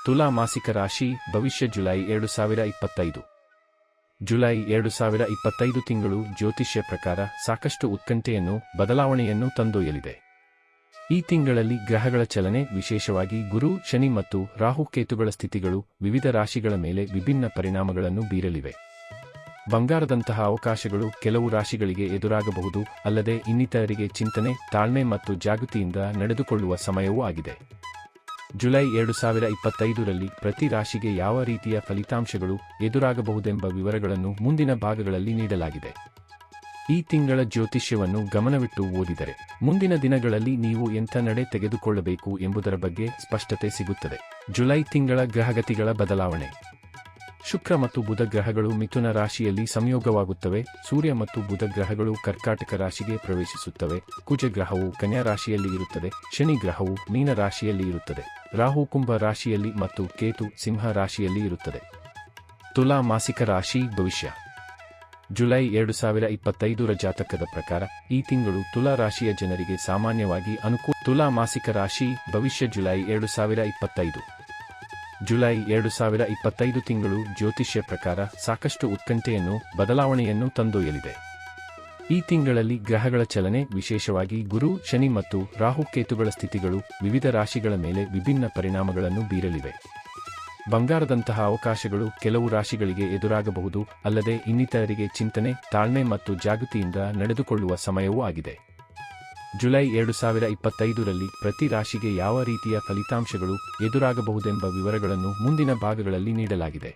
ತುಲಾ ಮಾಸಿಕ ರಾಶಿ ಭವಿಷ್ಯ ಜುಲೈ 2025 ಜುಲೈ 2025 ತಿಂಗಳು ಜ್ಯೋತಿಷ್ಯ ಪ್ರಕಾರ ಸಾಕಷ್ಟು ಉತ್ಕಂಠೆಯನ್ನು ಬದಲಾವಣೆಯನ್ನು ತಂದೊಯ್ಯಲಿದೆ. ಈ ತಿಂಗಳಲ್ಲಿ ಗ್ರಹಗಳ ಚಲನೆ, ವಿಶೇಷವಾಗಿ ಗುರು, ಶನಿ ಮತ್ತು ರಾಹು ಕೇತುಗಳ ಸ್ಥಿತಿಗಳು ವಿವಿಧ ರಾಶಿಗಳ ಮೇಲೆ ವಿಭಿನ್ನ ಪರಿಣಾಮಗಳನ್ನು ಬೀರಲಿವೆ. ಬಂಗಾರದಂತಹ ಅವಕಾಶಗಳು ಕೆಲವು ರಾಶಿಗಳಿಗೆ ಎದುರಾಗಬಹುದು, ಅಲ್ಲದೆ ಇನ್ನಿತರರಿಗೆ ಚಿಂತನೆ, ತಾಳ್ಮೆ ಮತ್ತು ಜಾಗೃತಿಯಿಂದ ನಡೆದುಕೊಳ್ಳುವ ಸಮಯವೂ ಆಗಿದೆ. ಜುಲೈ 2025ರಲ್ಲಿ ಪ್ರತಿ ರಾಶಿಗೆ ಯಾವ ರೀತಿಯ ಫಲಿತಾಂಶಗಳು ಎದುರಾಗಬಹುದೆಂಬ ವಿವರಗಳನ್ನು ಮುಂದಿನ ಭಾಗಗಳಲ್ಲಿ ನೀಡಲಾಗಿದೆ. ಈ ತಿಂಗಳ ಜ್ಯೋತಿಷ್ಯವನ್ನು ಗಮನವಿಟ್ಟು ಓದಿದರೆ ಮುಂದಿನ ದಿನಗಳಲ್ಲಿ ನೀವು ಎಂಥ ನಡೆ ತೆಗೆದುಕೊಳ್ಳಬೇಕು ಎಂಬುದರ ಬಗ್ಗೆ ಸ್ಪಷ್ಟತೆ ಸಿಗುತ್ತದೆ. ಜುಲೈ ತಿಂಗಳ ಗ್ರಹಗತಿಗಳ ಬದಲಾವಣೆ. ಶುಕ್ರ ಮತ್ತು ಬುಧ ಗ್ರಹಗಳು ಮಿಥುನ ರಾಶಿಯಲ್ಲಿ ಸಂಯೋಗವಾಗುತ್ತವೆ. ಸೂರ್ಯ ಮತ್ತು ಬುಧ ಗ್ರಹಗಳು ಕರ್ಕಾಟಕ ರಾಶಿಗೆ ಪ್ರವೇಶಿಸುತ್ತವೆ. ಕುಜ ಗ್ರಹವು ಕನ್ಯಾ ರಾಶಿಯಲ್ಲಿ ಇರುತ್ತದೆ. ಶನಿ ಗ್ರಹವು ಮೀನ ರಾಶಿಯಲ್ಲಿ ಇರುತ್ತದೆ. ರಾಹು ಕುಂಭ ರಾಶಿಯಲ್ಲಿ ಮತ್ತು ಕೇತು ಸಿಂಹ ರಾಶಿಯಲ್ಲಿ ಇರುತ್ತದೆ. ತುಲಾ ಮಾಸಿಕ ರಾಶಿ ಭವಿಷ್ಯ. ಜುಲೈ 2025ರ ಜಾತಕದ ಪ್ರಕಾರ ಈ ತಿಂಗಳು ತುಲಾ ರಾಶಿಯ ಜನರಿಗೆ ಸಾಮಾನ್ಯವಾಗಿ ಅನುಕೂಲ. ತುಲಾ ಮಾಸಿಕ ರಾಶಿ ಭವಿಷ್ಯ ಜುಲೈ 2025 ಜುಲೈ 2025 ತಿಂಗಳು ಜ್ಯೋತಿಷ್ಯ ಪ್ರಕಾರ ಸಾಕಷ್ಟು ಉತ್ಕಂಠೆಯನ್ನು ಬದಲಾವಣೆಯನ್ನು ತಂದೊಯ್ಯಲಿದೆ. ಈ ತಿಂಗಳಲ್ಲಿ ಗ್ರಹಗಳ ಚಲನೆ, ವಿಶೇಷವಾಗಿ ಗುರು, ಶನಿ ಮತ್ತು ರಾಹು ಕೇತುಗಳ ಸ್ಥಿತಿಗಳು ವಿವಿಧ ರಾಶಿಗಳ ಮೇಲೆ ವಿಭಿನ್ನ ಪರಿಣಾಮಗಳನ್ನು ಬೀರಲಿವೆ. ಬಂಗಾರದಂತಹ ಅವಕಾಶಗಳು ಕೆಲವು ರಾಶಿಗಳಿಗೆ ಎದುರಾಗಬಹುದು, ಅಲ್ಲದೆ ಇನ್ನಿತರರಿಗೆ ಚಿಂತನೆ, ತಾಳ್ಮೆ ಮತ್ತು ಜಾಗೃತಿಯಿಂದ ನಡೆದುಕೊಳ್ಳುವ ಸಮಯವೂ ಆಗಿದೆ. ಜುಲೈ 2025ರಲ್ಲಿ ಪ್ರತಿ ರಾಶಿಗೆ ಯಾವ ರೀತಿಯ ಫಲಿತಾಂಶಗಳು ಎದುರಾಗಬಹುದೆಂಬ ವಿವರಗಳನ್ನು ಮುಂದಿನ ಭಾಗಗಳಲ್ಲಿ ನೀಡಲಾಗಿದೆ.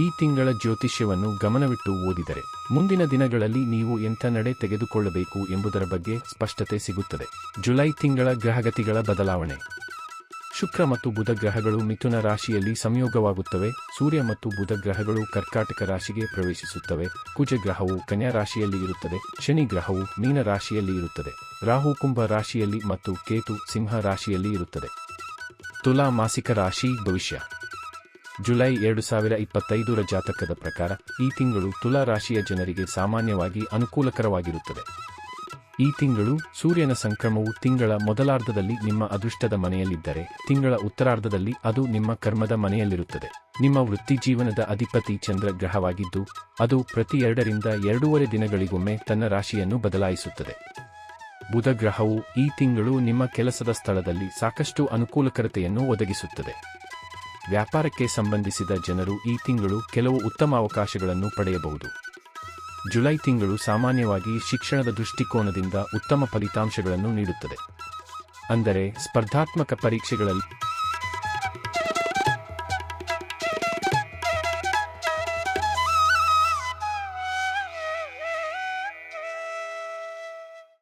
ಈ ತಿಂಗಳ ಜ್ಯೋತಿಷ್ಯವನ್ನು ಗಮನವಿಟ್ಟು ಓದಿದರೆ ಮುಂದಿನ ದಿನಗಳಲ್ಲಿ ನೀವು ಎಂಥ ನಡೆ ತೆಗೆದುಕೊಳ್ಳಬೇಕು ಎಂಬುದರ ಬಗ್ಗೆ ಸ್ಪಷ್ಟತೆ ಸಿಗುತ್ತದೆ. ಜುಲೈ ತಿಂಗಳ ಗ್ರಹಗತಿಗಳ ಬದಲಾವಣೆ. ಶುಕ್ರ ಮತ್ತು ಬುಧ ಗ್ರಹಗಳು ಮಿಥುನ ರಾಶಿಯಲ್ಲಿ ಸಂಯೋಗವಾಗುತ್ತವೆ. ಸೂರ್ಯ ಮತ್ತು ಬುಧ ಗ್ರಹಗಳು ಕರ್ಕಾಟಕ ರಾಶಿಗೆ ಪ್ರವೇಶಿಸುತ್ತವೆ. ಕುಜ ಗ್ರಹವು ಕನ್ಯಾ ರಾಶಿಯಲ್ಲಿ ಇರುತ್ತದೆ. ಶನಿ ಗ್ರಹವು ಮೀನ ರಾಶಿಯಲ್ಲಿ ಇರುತ್ತದೆ. ರಾಹು ಕುಂಭ ರಾಶಿಯಲ್ಲಿ ಮತ್ತು ಕೇತು ಸಿಂಹ ರಾಶಿಯಲ್ಲಿ ಇರುತ್ತದೆ. ತುಲಾ ಮಾಸಿಕ ರಾಶಿ ಭವಿಷ್ಯ. ಜುಲೈ 2025ರ ಜಾತಕದ ಪ್ರಕಾರ ಈ ತಿಂಗಳು ತುಲಾ ರಾಶಿಯ ಜನರಿಗೆ ಸಾಮಾನ್ಯವಾಗಿ ಅನುಕೂಲಕರವಾಗಿರುತ್ತದೆ. ಈ ತಿಂಗಳು ಸೂರ್ಯನ ಸಂಕ್ರಮವು ತಿಂಗಳ ಮೊದಲಾರ್ಧದಲ್ಲಿ ನಿಮ್ಮ ಅದೃಷ್ಟದ ಮನೆಯಲ್ಲಿದ್ದರೆ, ತಿಂಗಳ ಉತ್ತರಾರ್ಧದಲ್ಲಿ ಅದು ನಿಮ್ಮ ಕರ್ಮದ ಮನೆಯಲ್ಲಿರುತ್ತದೆ. ನಿಮ್ಮ ವೃತ್ತಿಜೀವನದ ಅಧಿಪತಿ ಚಂದ್ರ ಗ್ರಹವಾಗಿದ್ದು, ಅದು ಪ್ರತಿ 2ರಿಂದ 2.5 ದಿನಗಳಿಗೊಮ್ಮೆ ತನ್ನ ರಾಶಿಯನ್ನು ಬದಲಾಯಿಸುತ್ತದೆ. ಬುಧ ಗ್ರಹವು ಈ ತಿಂಗಳು ನಿಮ್ಮ ಕೆಲಸದ ಸ್ಥಳದಲ್ಲಿ ಸಾಕಷ್ಟು ಅನುಕೂಲಕರತೆಯನ್ನು ಒದಗಿಸುತ್ತದೆ. ವ್ಯಾಪಾರಕ್ಕೆ ಸಂಬಂಧಿಸಿದ ಜನರು ಈ ತಿಂಗಳು ಕೆಲವು ಉತ್ತಮ ಅವಕಾಶಗಳನ್ನು ಪಡೆಯಬಹುದು. ಜುಲೈ ತಿಂಗಳು ಸಾಮಾನ್ಯವಾಗಿ ಶಿಕ್ಷಣದ ದೃಷ್ಟಿಕೋನದಿಂದ ಉತ್ತಮ ಫಲಿತಾಂಶಗಳನ್ನು ನೀಡುತ್ತದೆ. ಅಂದರೆ ಸ್ಪರ್ಧಾತ್ಮಕ ಪರೀಕ್ಷೆಗಳಲ್ಲಿ